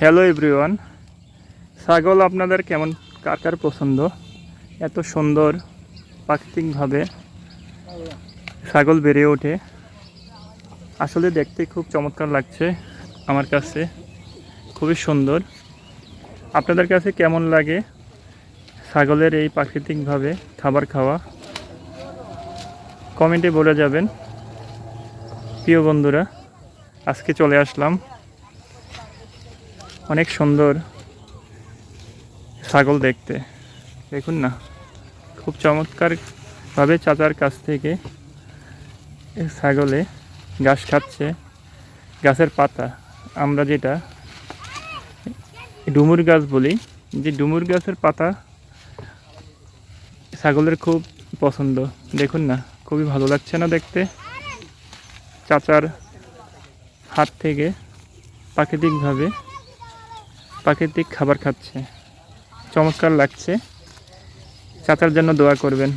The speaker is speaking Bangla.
হ্যালো এভরিওয়ান, ছাগল আপনাদের কেমন কার কার পছন্দ? এত সুন্দর প্রাকৃতিকভাবে ছাগল বেড়ে ওঠে, আসলে দেখতে খুব চমৎকার লাগছে। আমার কাছে খুবই সুন্দর। আপনাদের কাছে কেমন লাগে ছাগলের এই প্রাকৃতিকভাবে খাবার খাওয়া? কমেন্টে বলে যাবেন। প্রিয় বন্ধুরা, আজকে চলে আসলাম অনেক সুন্দর ছাগল দেখতে। দেখুন না, খুব চমৎকারভাবে চাচার কাছ থেকে ছাগলে ঘাস খাচ্ছে, গাছের পাতা। আমরা যেটা ডুমুর গাছ বলি, যে ডুমুর গাছের পাতা ছাগলের খুব পছন্দ। দেখুন না, খুবই ভালো লাগছে না দেখতে? চাচার হাত থেকে প্রাকৃতিকভাবে প্রাকৃতিক খাবার খাচ্ছে, চমৎকার লাগছে। চাচার জন্য দোয়া করবেন।